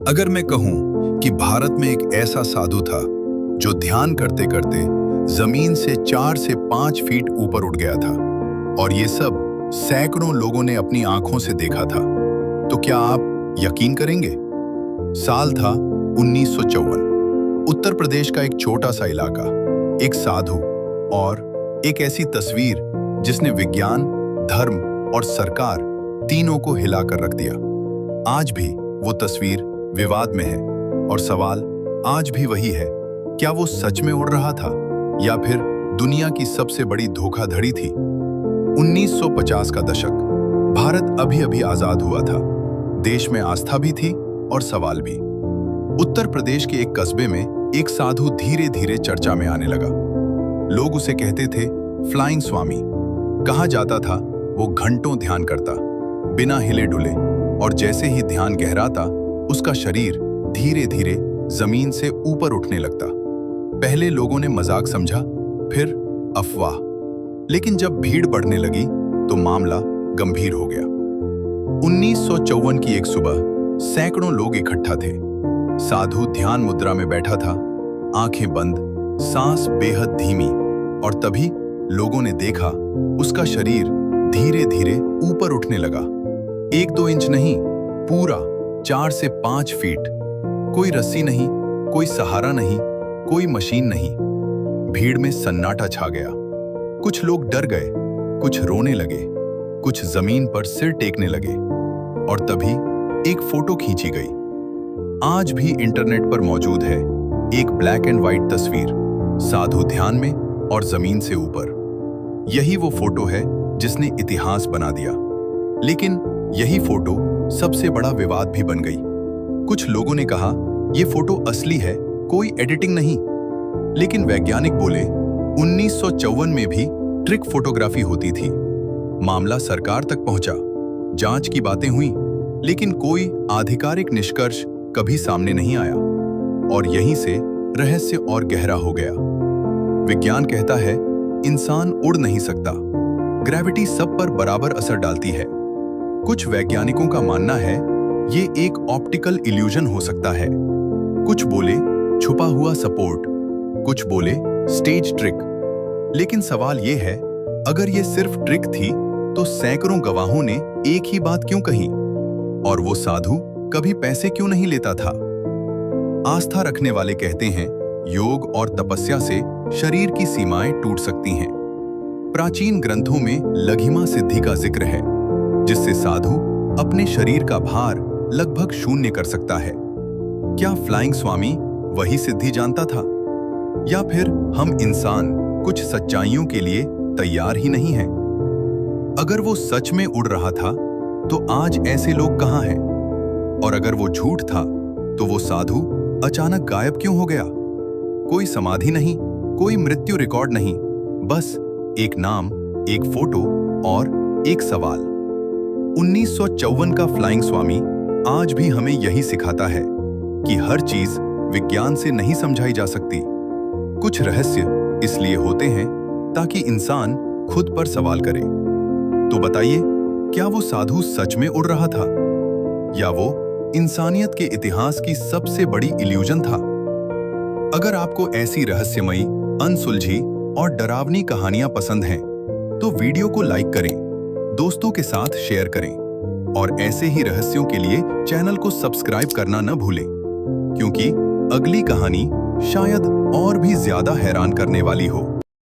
अगर मैं कहूं कि भारत में एक ऐसा साधु था जो ध्यान करते करते जमीन से 4 से 5 फीट ऊपर उठ गया था और ये सब सैकड़ों लोगों ने अपनी आंखों से देखा था, तो क्या आप यकीन करेंगे? साल था 1954। उत्तर प्रदेश का एक छोटा सा इलाका, एक साधु और एक ऐसी तस्वीर जिसने विज्ञान, धर्म और सरकार तीनों को हिलाकर रख दिया। आज भी वो तस्वीर विवाद में है और सवाल आज भी वही है, क्या वो सच में उड़ रहा था या फिर दुनिया की सबसे बड़ी धोखाधड़ी थी? 1950 का दशक, भारत अभी अभी आजाद हुआ था। देश में आस्था भी थी और सवाल भी। उत्तर प्रदेश के एक कस्बे में एक साधु धीरे धीरे चर्चा में आने लगा। लोग उसे कहते थे फ्लाइंग स्वामी। कहा जाता था वो घंटों ध्यान करता, बिना हिले डुले, और जैसे ही ध्यान गहराता उसका शरीर धीरे धीरे जमीन से ऊपर उठने लगता। पहले लोगों ने मजाक समझा, फिर अफवाह, लेकिन जब भीड़ बढ़ने लगी तो मामला गंभीर हो गया। 1954 की एक सुबह सैकड़ों लोग इकट्ठा थे। साधु ध्यान मुद्रा में बैठा था, आंखें बंद, सांस बेहद धीमी, और तभी लोगों ने देखा उसका शरीर धीरे धीरे ऊपर उठने लगा। 1-2 इंच नहीं, पूरा 4 से 5 फीट। कोई रस्सी नहीं, कोई सहारा नहीं, कोई मशीन नहीं। भीड़ में सन्नाटा छा गया। कुछ लोग डर गए, कुछ रोने लगे, कुछ जमीन पर सिर टेकने लगे, और तभी एक फोटो खींची गई। आज भी इंटरनेट पर मौजूद है एक ब्लैक एंड व्हाइट तस्वीर, साधु ध्यान में और जमीन से ऊपर। यही वो फोटो है जिसने इतिहास बना दिया। लेकिन यही फोटो सबसे बड़ा विवाद भी बन गई। कुछ लोगों ने कहा ये फोटो असली है, कोई एडिटिंग नहीं। लेकिन वैज्ञानिक बोले 1954 में भी ट्रिक फोटोग्राफी होती थी। मामला सरकार तक पहुंचा, जांच की बातें हुई, लेकिन कोई आधिकारिक निष्कर्ष कभी सामने नहीं आया, और यहीं से रहस्य और गहरा हो गया। विज्ञान कहता है इंसान उड़ नहीं सकता, ग्रेविटी सब पर बराबर असर डालती है। कुछ वैज्ञानिकों का मानना है ये एक ऑप्टिकल इल्यूजन हो सकता है। कुछ बोले छुपा हुआ सपोर्ट, कुछ बोले स्टेज ट्रिक। लेकिन सवाल ये है, अगर ये सिर्फ ट्रिक थी तो सैकड़ों गवाहों ने एक ही बात क्यों कही? और वो साधु कभी पैसे क्यों नहीं लेता था? आस्था रखने वाले कहते हैं योग और तपस्या से शरीर की सीमाएं टूट सकती हैं। प्राचीन ग्रंथों में लघिमा सिद्धि का जिक्र है, जिससे साधु अपने शरीर का भार लगभग शून्य कर सकता है। क्या फ्लाइंग स्वामी वही सिद्धि जानता था? या फिर हम इंसान कुछ सच्चाइयों के लिए तैयार ही नहीं हैं? अगर वो सच में उड़ रहा था तो आज ऐसे लोग कहां हैं? और अगर वो झूठ था तो वो साधु अचानक गायब क्यों हो गया? कोई समाधि नहीं, कोई मृत्यु रिकॉर्ड नहीं, बस एक नाम, एक फोटो और एक सवाल। 1954 का फ्लाइंग स्वामी आज भी हमें यही सिखाता है कि हर चीज विज्ञान से नहीं समझाई जा सकती। कुछ रहस्य इसलिए होते हैं ताकि इंसान खुद पर सवाल करे। तो बताइए, क्या वो साधु सच में उड़ रहा था या वो इंसानियत के इतिहास की सबसे बड़ी इल्यूजन था? अगर आपको ऐसी रहस्यमयी, अनसुलझी और डरावनी कहानियां पसंद हैं, तो वीडियो को लाइक करें, दोस्तों के साथ शेयर करें, और ऐसे ही रहस्यों के लिए चैनल को सब्सक्राइब करना न भूलें, क्योंकि अगली कहानी शायद और भी ज्यादा हैरान करने वाली हो।